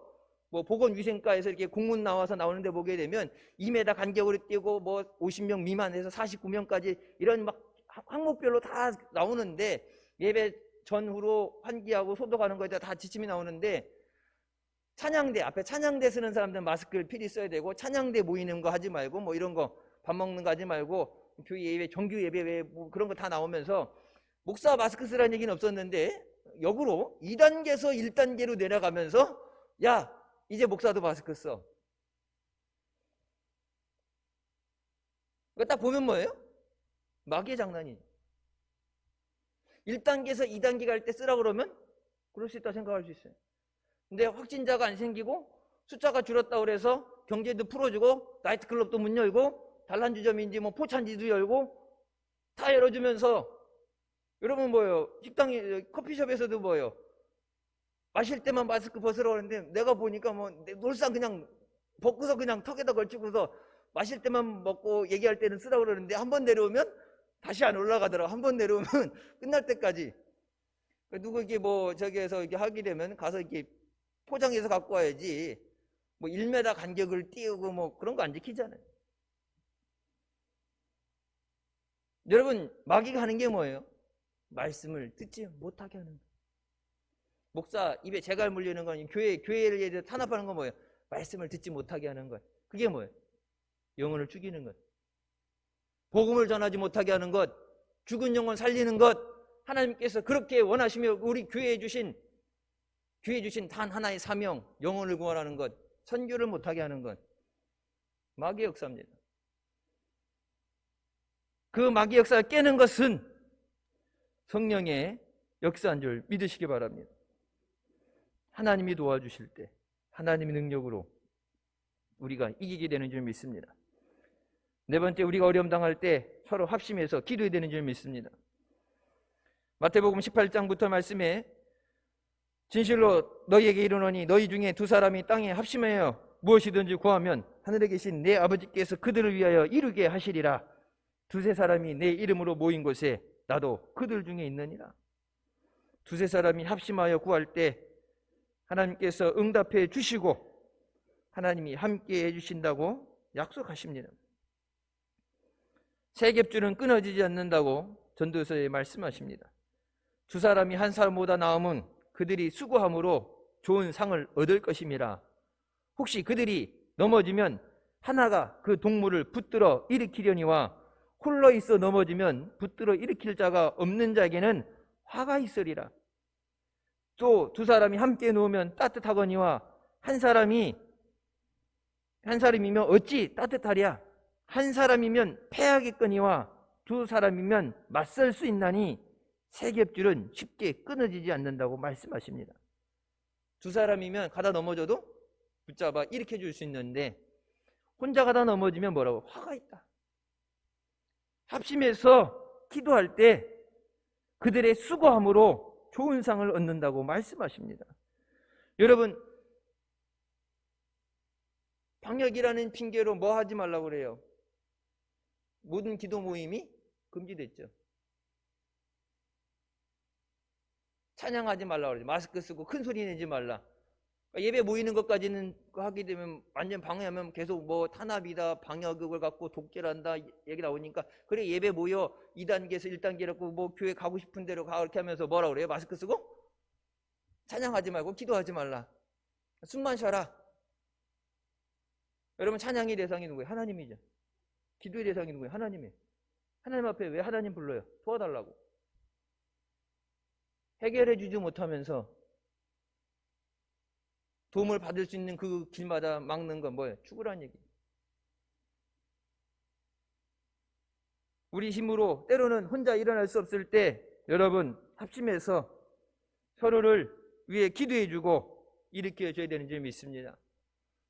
뭐 보건위생과에서 이렇게 공문 나와서 나오는데 보게 되면 2m 간격으로 뛰고 뭐 50명 미만에서 49명까지 이런 막 항목별로 다 나오는데 예배 전후로 환기하고 소독하는 거에 다 지침이 나오는데 찬양대 앞에 찬양대 쓰는 사람들은 마스크를 필히 써야 되고 찬양대 모이는 거 하지 말고 뭐 이런 거 밥 먹는 거 하지 말고 교회 예배 정규 예배 왜 뭐 그런 거 다 나오면서 목사 마스크 쓰라는 얘기는 없었는데 역으로 2단계에서 1단계로 내려가면서 야 이제 목사도 마스크 써. 그러니까 딱 보면 뭐예요? 마귀의 장난이죠. 1단계에서 2단계 갈 때 쓰라고 그러면 그럴 수 있다 생각할 수 있어요. 근데 확진자가 안 생기고 숫자가 줄었다고 그래서 경제도 풀어주고 나이트클럽도 문 열고 단란주점인지 뭐 포찬지도 열고 다 열어주면서 여러분 뭐예요? 식당에 커피숍에서도 뭐예요? 마실 때만 마스크 벗으라고 하는데 내가 보니까 뭐 놀상 그냥 벗고서 그냥 턱에다 걸치고서 마실 때만 먹고 얘기할 때는 쓰라고 그러는데 한 번 내려오면 다시 안 올라가더라고. 한 번 내려오면 끝날 때까지. 누구 이게 뭐 저기에서 이렇게 하게 되면 가서 이렇게 포장해서 갖고 와야지. 뭐 1m 간격을 띄우고 뭐 그런 거 안 지키잖아요. 여러분 마귀가 하는 게 뭐예요? 말씀을 듣지 못하게 하는 거예요. 목사 입에 재갈 물리는 건 교회를 탄압하는 건 뭐예요? 말씀을 듣지 못하게 하는 것. 그게 뭐예요? 영혼을 죽이는 것. 복음을 전하지 못하게 하는 것. 죽은 영혼 살리는 것. 하나님께서 그렇게 원하시며 우리 교회에 주신 단 하나의 사명, 영혼을 구원하는 것, 선교를 못하게 하는 것. 마귀의 역사입니다. 그 마귀의 역사를 깨는 것은 성령의 역사인 줄 믿으시기 바랍니다. 하나님이 도와주실 때 하나님의 능력으로 우리가 이기게 되는 줄 믿습니다. 네 번째, 우리가 어려움 당할 때 서로 합심해서 기도해야 되는 줄 믿습니다. 마태복음 18장부터 말씀에 진실로 너희에게 이르노니 너희 중에 두 사람이 땅에 합심하여 무엇이든지 구하면 하늘에 계신 내 아버지께서 그들을 위하여 이루게 하시리라. 두세 사람이 내 이름으로 모인 곳에 나도 그들 중에 있느니라. 두세 사람이 합심하여 구할 때 하나님께서 응답해 주시고 하나님이 함께 해주신다고 약속하십니다. 세 겹줄은 끊어지지 않는다고 전도서에 말씀하십니다. 두 사람이 한 사람보다 나으면 그들이 수고함으로 좋은 상을 얻을 것임이라. 혹시 그들이 넘어지면 하나가 그 동물을 붙들어 일으키려니와 홀로 있어 넘어지면 붙들어 일으킬 자가 없는 자에게는 화가 있으리라. 또 두 사람이 함께 누우면 따뜻하거니와 한 사람이면 어찌 따뜻하랴. 한 사람이면 패하겠거니와 두 사람이면 맞설 수 있나니 세 겹줄은 쉽게 끊어지지 않는다고 말씀하십니다. 두 사람이면 가다 넘어져도 붙잡아 일으켜 줄 수 있는데 혼자 가다 넘어지면 뭐라고? 화가 있다. 합심해서 기도할 때 그들의 수고함으로 좋은 상을 얻는다고 말씀하십니다. 여러분, 방역이라는 핑계로 뭐 하지 말라고 그래요? 모든 기도 모임이 금지됐죠. 찬양하지 말라고 그러죠. 마스크 쓰고 큰 소리 내지 말라. 예배 모이는 것까지는 하게 되면 완전 방해하면 계속 뭐 탄압이다, 방역을 갖고 독재한다 얘기 나오니까 그래 예배 모여 2단계에서 1단계라고 뭐 교회 가고 싶은 대로 가 이렇게 하면서 뭐라고 그래요? 마스크 쓰고 찬양하지 말고 기도하지 말라. 숨만 쉬어라. 여러분 찬양의 대상이 누구예요? 하나님이죠. 기도의 대상이 누구예요? 하나님이에요. 하나님 앞에 왜 하나님 불러요? 도와달라고. 해결해 주지 못하면서 도움을 받을 수 있는 그 길마다 막는 건 뭐예요? 죽으라는 얘기. 우리 힘으로 때로는 혼자 일어날 수 없을 때 여러분 합심해서 서로를 위해 기도해 주고 일으켜 줘야 되는 줄 믿습니다.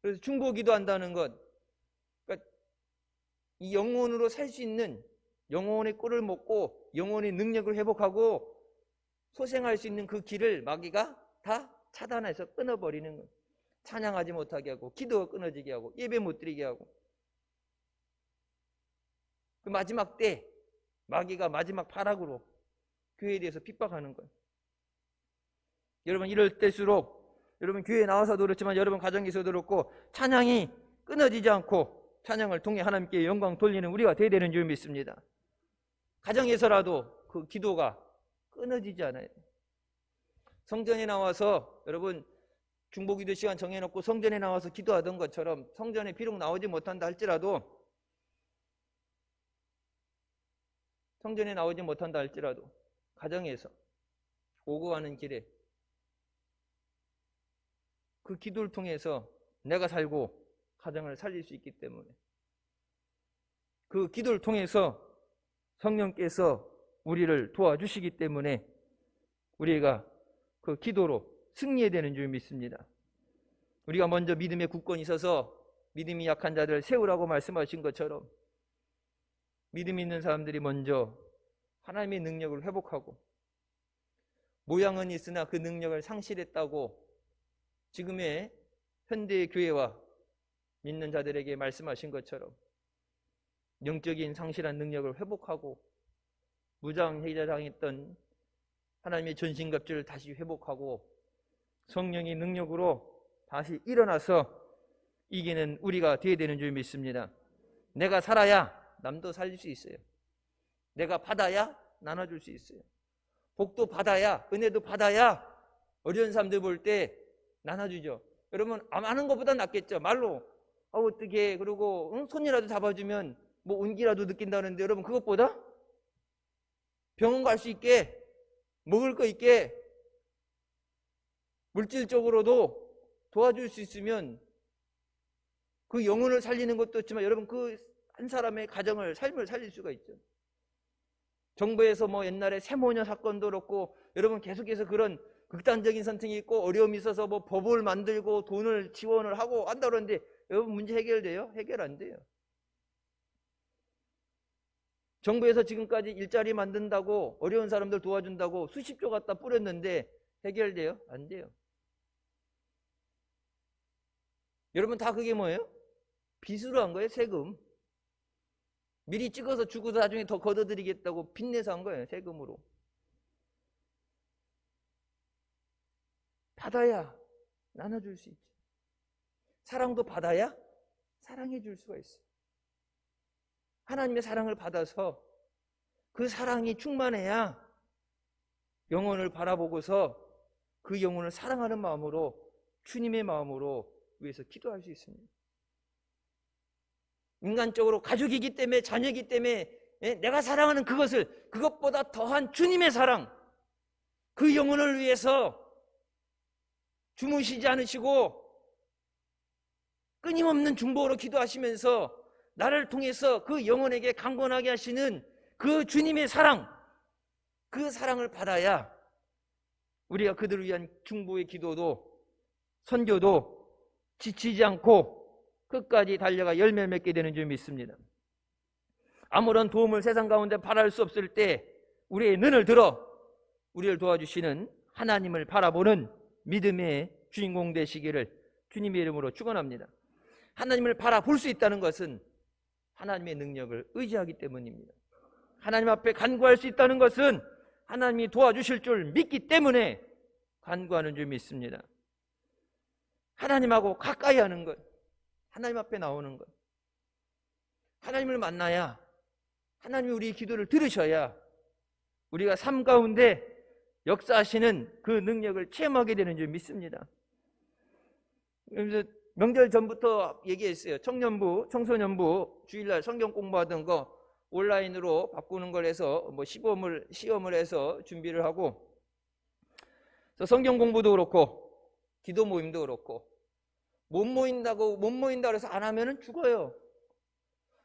그래서 중보 기도한다는 것, 그러니까 이 영혼으로 살 수 있는 영혼의 꿀을 먹고 영혼의 능력을 회복하고 소생할 수 있는 그 길을 마귀가 다 차단해서 끊어버리는 거예요. 찬양하지 못하게 하고 기도가 끊어지게 하고 예배 못 드리게 하고. 그 마지막 때 마귀가 마지막 파락으로 교회에 대해서 핍박하는 거예요. 여러분 이럴 때일수록 여러분 교회에 나와서도 그렇지만 여러분 가정에서도 그렇고 찬양이 끊어지지 않고 찬양을 통해 하나님께 영광 돌리는 우리가 되어야 되는 줄 믿습니다. 가정에서라도 그 기도가 끊어지지 않아요. 성전에 나와서 여러분 중보기도 시간 정해놓고 성전에 나와서 기도하던 것처럼 성전에 비록 나오지 못한다 할지라도 가정에서 오고 가는 길에 그 기도를 통해서 내가 살고 가정을 살릴 수 있기 때문에 그 기도를 통해서 성령께서 우리를 도와주시기 때문에 우리가 그 기도로 승리해야 되는 줄 믿습니다. 우리가 먼저 믿음의 굳건히 서서 믿음이 약한 자들 세우라고 말씀하신 것처럼 믿음 있는 사람들이 먼저 하나님의 능력을 회복하고, 모양은 있으나 그 능력을 상실했다고 지금의 현대의 교회와 믿는 자들에게 말씀하신 것처럼 영적인 상실한 능력을 회복하고, 무장해제당했던 하나님의 전신갑주를 다시 회복하고 성령의 능력으로 다시 일어나서 이기는 우리가 되어야 되는 줄 믿습니다. 내가 살아야 남도 살릴 수 있어요. 내가 받아야 나눠줄 수 있어요. 복도 받아야, 은혜도 받아야 어려운 사람들 볼 때 나눠주죠. 여러분, 아는 것보다 낫겠죠. 말로 어떻게, 그러고 손이라도 잡아주면 뭐 온기라도 느낀다는데, 여러분, 그것보다 병원 갈 수 있게, 먹을 거 있게, 물질적으로도 도와줄 수 있으면 그 영혼을 살리는 것도 있지만, 여러분, 그 한 사람의 가정을, 삶을 살릴 수가 있죠. 정부에서 뭐 옛날에 세모녀 사건도 그렇고, 여러분, 계속해서 그런 극단적인 선택이 있고 어려움이 있어서 뭐 법을 만들고 돈을 지원을 하고 한다 그러는데, 여러분, 문제 해결돼요? 해결 안 돼요. 정부에서 지금까지 일자리 만든다고, 어려운 사람들 도와준다고 수십조 갖다 뿌렸는데 해결돼요? 안 돼요. 여러분, 다 그게 뭐예요? 빚으로 한 거예요. 세금. 미리 찍어서 주고 나중에 더 걷어드리겠다고 빚내서 한 거예요. 세금으로. 받아야 나눠줄 수 있죠. 사랑도 받아야 사랑해 줄 수가 있어요. 하나님의 사랑을 받아서 그 사랑이 충만해야 영혼을 바라보고서 그 영혼을 사랑하는 마음으로, 주님의 마음으로 위해서 기도할 수 있습니다. 인간적으로 가족이기 때문에, 자녀이기 때문에 내가 사랑하는 그것을, 그것보다 더한 주님의 사랑, 그 영혼을 위해서 주무시지 않으시고 끊임없는 중보로 기도하시면서 나를 통해서 그 영혼에게 강건하게 하시는 그 주님의 사랑, 그 사랑을 받아야 우리가 그들을 위한 중보의 기도도, 선교도 지치지 않고 끝까지 달려가 열매를 맺게 되는 줄 믿습니다. 아무런 도움을 세상 가운데 바랄 수 없을 때 우리의 눈을 들어 우리를 도와주시는 하나님을 바라보는 믿음의 주인공 되시기를 주님의 이름으로 축원합니다. 하나님을 바라볼 수 있다는 것은 하나님의 능력을 의지하기 때문입니다. 하나님 앞에 간구할 수 있다는 것은 하나님이 도와주실 줄 믿기 때문에 간구하는 줄 믿습니다. 하나님하고 가까이 하는 것, 하나님 앞에 나오는 것, 하나님을 만나야, 하나님이 우리 기도를 들으셔야 우리가 삶 가운데 역사하시는 그 능력을 체험하게 되는 줄 믿습니다. 그래서 명절 전부터 얘기했어요. 청년부, 청소년부 주일날 성경 공부하던 거 온라인으로 바꾸는 걸 해서 뭐 시험을 해서 준비를 하고, 그래서 성경 공부도 그렇고 기도 모임도 그렇고, 못 모인다 그래서 안 하면은 죽어요.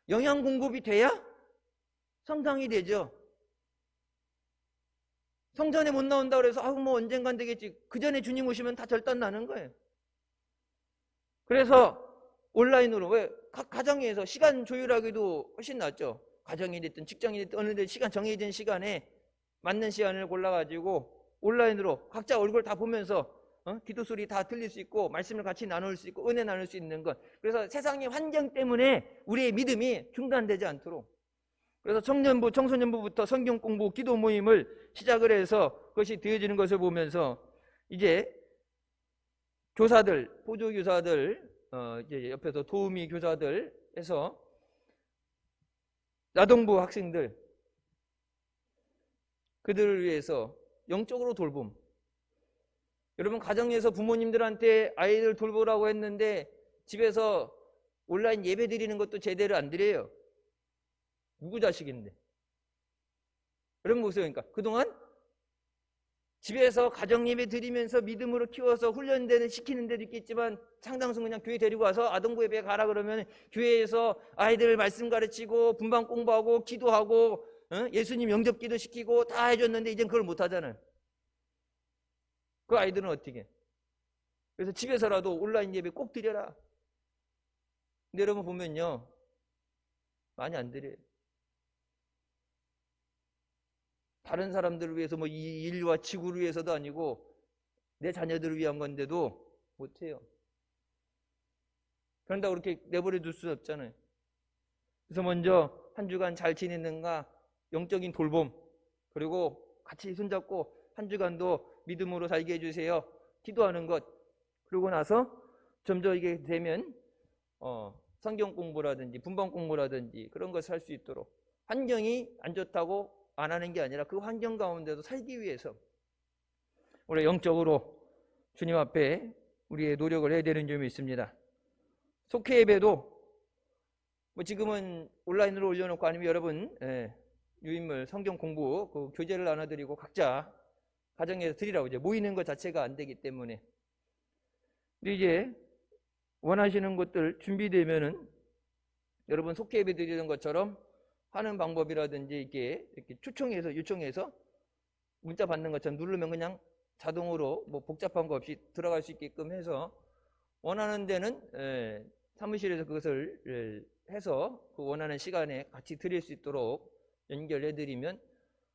영양 공급이 돼야 성장이 되죠. 성전에 못 나온다 그래서 뭐 언젠간 되겠지, 그 전에 주님 오시면 다 절단 나는 거예요. 그래서 온라인으로, 왜? 각 가정에서 시간 조율하기도 훨씬 낫죠. 가정이 됐든 직장이 됐든 어느 데 시간, 정해진 시간에 맞는 시간을 골라가지고 온라인으로 각자 얼굴 다 보면서 기도 소리 다 들릴 수 있고, 말씀을 같이 나눌 수 있고, 은혜 나눌 수 있는 것. 그래서 세상의 환경 때문에 우리의 믿음이 중단되지 않도록, 그래서 청년부, 청소년부부터 성경 공부, 기도 모임을 시작을 해서 그것이 되어지는 것을 보면서 이제 교사들, 보조 교사들, 이제 옆에서 도우미 교사들 해서 아동부 학생들, 그들을 위해서 영적으로 돌봄. 여러분, 가정에서 부모님들한테 아이들 돌보라고 했는데 집에서 온라인 예배 드리는 것도 제대로 안 드려요. 누구 자식인데? 여러분 보세요. 그러니까 그동안 집에서 가정 예배 드리면서 믿음으로 키워서 훈련되는, 시키는 데도 있겠지만, 상당수 그냥 교회 데리고 와서 아동부 예배 가라 그러면 교회에서 아이들 말씀 가르치고 분방 공부하고 기도하고 예수님 영접 기도 시키고 다 해줬는데 이젠 그걸 못 하잖아요. 그 아이들은 어떻게? 그래서 집에서라도 온라인 예배 꼭 드려라. 근데 여러분 보면요, 많이 안 드려요. 다른 사람들을 위해서 뭐 이 인류와 지구를 위해서도 아니고 내 자녀들을 위한 건데도 못해요. 그런다고 그렇게 내버려 둘 수 없잖아요. 그래서 먼저 한 주간 잘 지냈는가 영적인 돌봄, 그리고 같이 손잡고 한 주간도 믿음으로 살게 해주세요. 기도하는 것. 그러고 나서 점점 이게 되면 성경 공부라든지 분방 공부라든지 그런 것을 할 수 있도록, 환경이 안 좋다고 안 하는 게 아니라 그 환경 가운데도 살기 위해서 우리 영적으로 주님 앞에 우리의 노력을 해야 되는 점이 있습니다. 속회 예배도 뭐 지금은 온라인으로 올려놓고 아니면 여러분 유인물 성경 공부 그 교재를 나눠드리고 각자 가정에서 드리라고 이제 모이는 것 자체가 안 되기 때문에. 근데 이제 원하시는 것들 준비되면은 여러분 속회 예배 드리는 것처럼 하는 방법이라든지 이렇게 초청해서 요청해서 문자 받는 것처럼 누르면 그냥 자동으로 뭐 복잡한 거 없이 들어갈 수 있게끔 해서 원하는 데는 사무실에서 그것을 해서 그 원하는 시간에 같이 드릴 수 있도록 연결해 드리면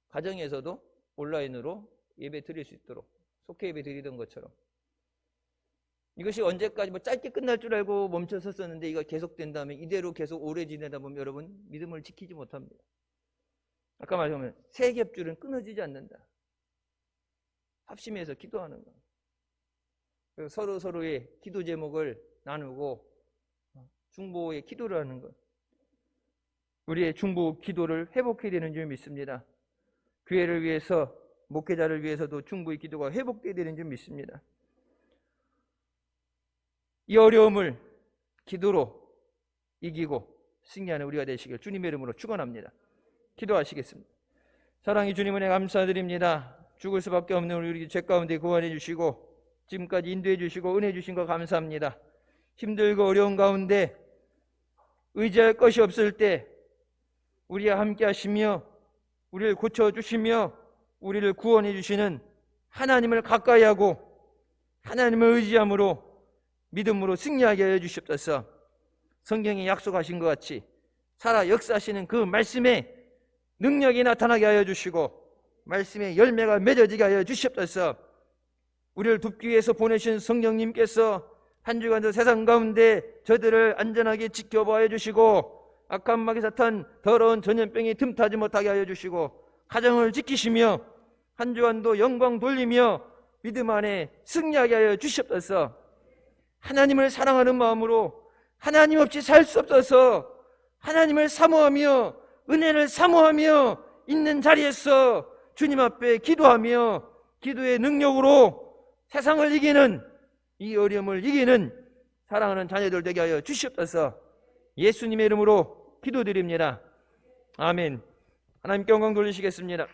가정에서도 온라인으로 예배 드릴 수 있도록 속회 예배 드리던 것처럼. 이것이 언제까지 뭐 짧게 끝날 줄 알고 멈춰섰었는데 이거 계속된다면 이대로 계속 오래 지내다 보면 여러분 믿음을 지키지 못합니다. 아까 말하면 세 겹줄은 끊어지지 않는다. 합심해서 기도하는 거. 그리고 서로의 기도 제목을 나누고 중보의 기도를 하는 것. 우리의 중보 기도를 회복해야 되는 줄 믿습니다. 교회를 위해서, 목회자를 위해서도 중보의 기도가 회복돼야 되는 줄 믿습니다. 이 어려움을 기도로 이기고 승리하는 우리가 되시길 주님의 이름으로 축원합니다. 기도하시겠습니다. 사랑의 주님, 은혜 감사드립니다. 죽을 수밖에 없는 우리 죄 가운데 구원해 주시고 지금까지 인도해 주시고 은혜 주신 거 감사합니다. 힘들고 어려운 가운데 의지할 것이 없을 때 우리와 함께 하시며 우리를 고쳐주시며 우리를 구원해 주시는 하나님을 가까이 하고 하나님을 의지함으로 믿음으로 승리하게 하여 주시옵소서. 성경에 약속하신 것 같이 살아 역사하시는 그 말씀에 능력이 나타나게 하여 주시고 말씀의 열매가 맺어지게 하여 주시옵소서. 우리를 돕기 위해서 보내신 성령님께서 한 주간도 세상 가운데 저들을 안전하게 지켜봐 주시고 악한 마귀 사탄 더러운 전염병이 틈타지 못하게 하여 주시고 가정을 지키시며 한 주간도 영광 돌리며 믿음 안에 승리하게 하여 주시옵소서. 하나님을 사랑하는 마음으로 하나님 없이 살 수 없어서 하나님을 사모하며 은혜를 사모하며 있는 자리에서 주님 앞에 기도하며 기도의 능력으로 세상을 이기는, 이 어려움을 이기는 사랑하는 자녀들 되게 하여 주시옵소서. 예수님의 이름으로 기도드립니다. 아멘. 하나님께 영광 돌리시겠습니다.